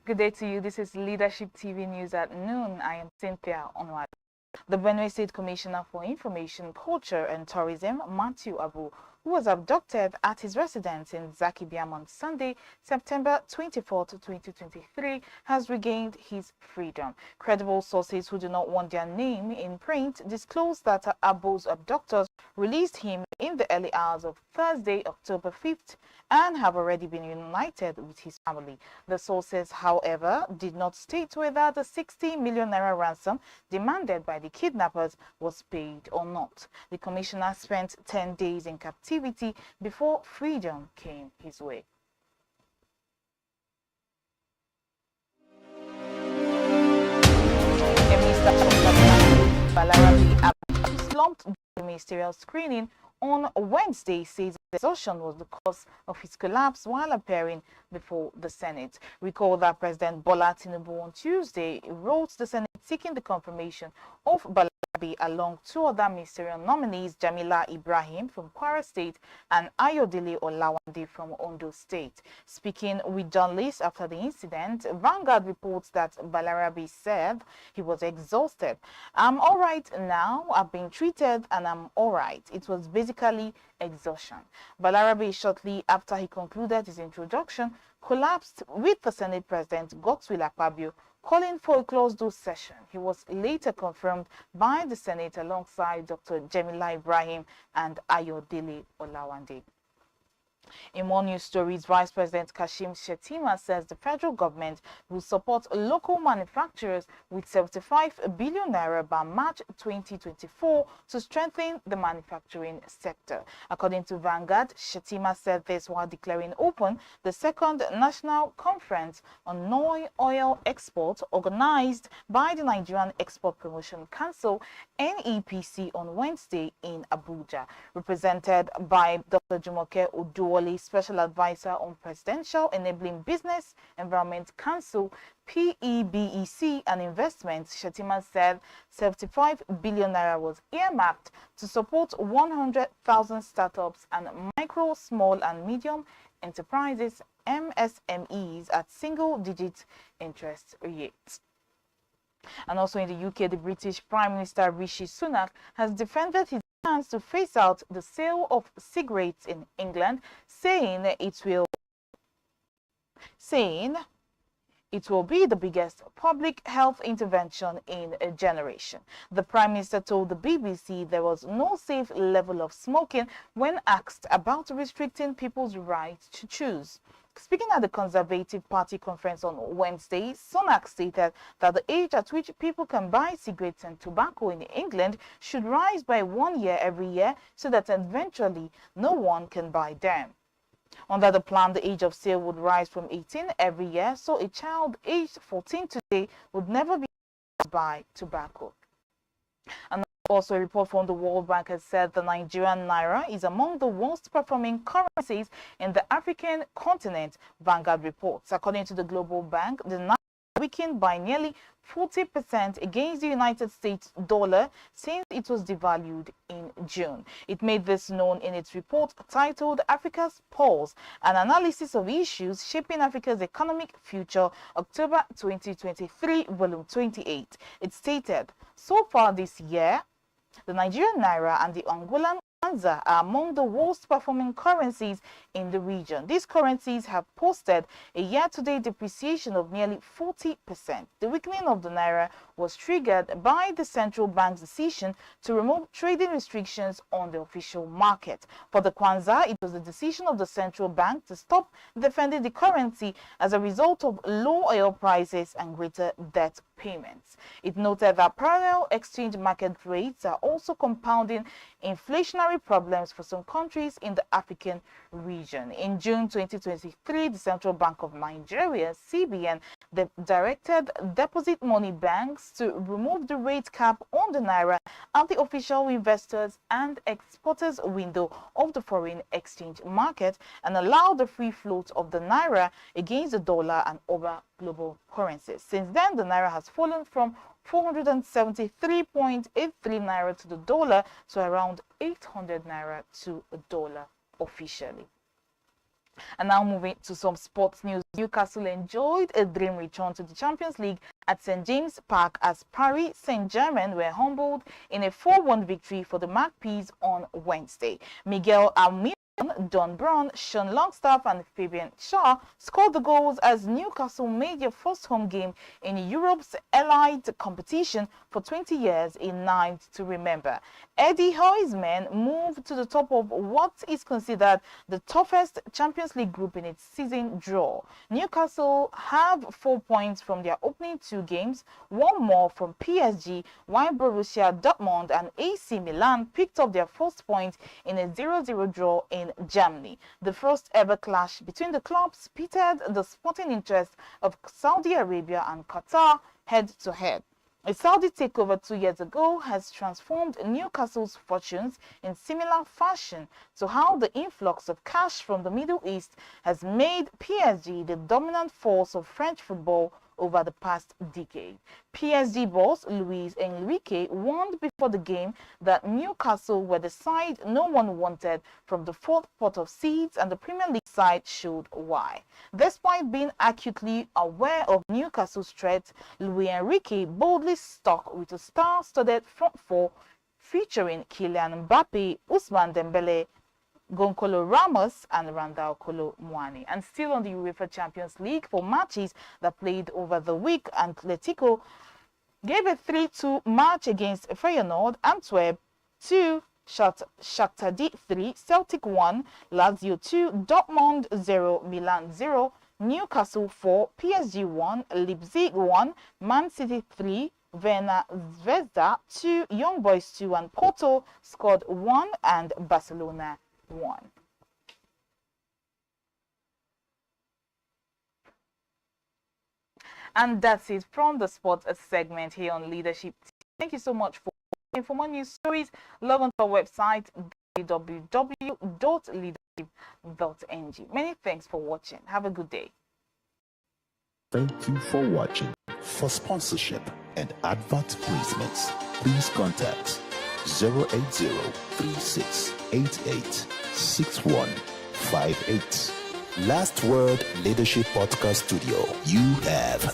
Good day to you. This is Leadership TV News at noon. I am Cynthia Onwad. The Benue State Commissioner for Information, Culture and Tourism, Matthew Abu, who was abducted at his residence in Zakibiam on Sunday, September 24, 2023, has regained his freedom. Credible sources who do not want their name in print disclosed that Abu's abductors released him in the early hours of Thursday, October 5th, and have already been reunited with his family. The sources, however, did not state whether the 60 million naira ransom demanded by the kidnappers was paid or not. The commissioner spent 10 days in captivity before freedom came his way. A minister of Balarabi slumped the ministerial screening on Wednesday says exhaustion was the cause of his collapse while appearing before the Senate. Recall that President Bola Tinubu on Tuesday wrote the Senate seeking the confirmation of Balarabi along two other ministerial nominees, Jamila Ibrahim from Kwara State and Ayodele Olawande from Ondo State. Speaking with journalists after the incident, Vanguard reports that Balarabi said he was exhausted. "I'm all right now. I've been treated and I'm all right." It was basically exhaustion. Balarabi, shortly after he concluded his introduction, collapsed with the Senate President Godswill Akpabio calling for a closed-door session. He was later confirmed by the Senate alongside Dr. Jamila Ibrahim and Ayodele Olawande. In more news stories, Vice President Kashim Shettima says the federal government will support local manufacturers with 75 billion naira by March 2024 to strengthen the manufacturing sector. According to Vanguard, Shettima said this while declaring open the second National Conference on Non-Oil Export organized by the Nigerian Export Promotion Council, NEPC, on Wednesday in Abuja. Represented by Dr. Jumoke Oduwole, Special Advisor on Presidential Enabling Business Environment Council, PEBEC, and Investments, Shettima said 75 billion naira was earmarked to support 100,000 startups and micro, small and medium enterprises, MSMEs, at single-digit interest rates. And also in the UK, the British Prime Minister Rishi Sunak has defended his plans to phase out the sale of cigarettes in England, saying it will be the biggest public health intervention in a generation. The Prime Minister told the BBC there was no safe level of smoking when asked about restricting people's right to choose. Speaking at the Conservative Party conference on Wednesday, Sunak stated that the age at which people can buy cigarettes and tobacco in England should rise by 1 year every year so that eventually no one can buy them. Under the plan, the age of sale would rise from 18 every year, so a child aged 14 today would never be able to buy tobacco. And also, a report from the World Bank has said the Nigerian naira is among the worst performing currencies in the African continent, Vanguard reports. According to the Global Bank, the naira weakened by nearly 40% against the United States dollar since it was devalued in June. It made this known in its report titled Africa's Pulse, an analysis of issues shaping Africa's economic future, October 2023, volume 28. It stated, so far this year, the Nigerian naira and the Angolan kwanza are among the worst performing currencies in the region. These currencies have posted a year-to-date depreciation of nearly 40%. The weakening of the naira was triggered by the central bank's decision to remove trading restrictions on the official market. For the kwanza, it was the decision of the central bank to stop defending the currency as a result of low oil prices and greater debt payments. It noted that parallel exchange market rates are also compounding inflationary problems for some countries in the African region. In June 2023, the Central Bank of Nigeria, CBN, directed deposit money banks to remove the rate cap on the naira at the official investors and exporters window of the foreign exchange market and allow the free float of the naira against the dollar and other global currencies. Since then, the naira has fallen from 473.83 naira to the dollar to around 800 naira to a dollar officially. And now moving to some sports news. Newcastle enjoyed a dream return to the Champions League at St. James Park as Paris Saint-Germain were humbled in a 4-1 victory for the Magpies on Wednesday. Miguel Almiron, Don Brown, Sean Longstaff and Fabian Shaw scored the goals as Newcastle made their first home game in Europe's elite competition for 20 years a night to remember. Eddie Howe's men moved to the top of what is considered the toughest Champions League group in its season draw. Newcastle have 4 points from their opening 2 games, 1 more from PSG, while Borussia Dortmund and AC Milan picked up their first point in a 0-0 draw in Germany. The first ever clash between the clubs pitted the sporting interests of Saudi Arabia and Qatar head to head. A Saudi takeover 2 years ago has transformed Newcastle's fortunes in similar fashion to how the influx of cash from the Middle East has made PSG the dominant force of French football over the past decade. PSG boss Luis Enrique warned before the game that Newcastle were the side no one wanted from the 4th pot of seeds, and the Premier League side showed why. Despite being acutely aware of Newcastle's threat, Luis Enrique boldly stuck with a star-studded front four featuring Kylian Mbappe, Ousmane Dembele, Goncalo Ramos and Randall Kolo Muani. And still on the UEFA Champions League, for matches that played over the week, Atletico gave a 3-2 match against Feyenoord, Antwerp 2, Shakhtar 3, Celtic 1, Lazio 2, Dortmund 0, Milan 0, Newcastle 4, PSG 1, Leipzig 1, Man City 3, Verna Zvezda 2, Young Boys 2 and Porto scored 1 and Barcelona 1. And that's it from the sports segment here on Leadership. Thank you so much for watching. For more news stories, log on to our website www.leadership.ng. Many thanks for watching. Have a good day. Thank you for watching. For sponsorship and advert placements, please contact 080-3688-6158. Last Word Leadership Podcast Studio. You have the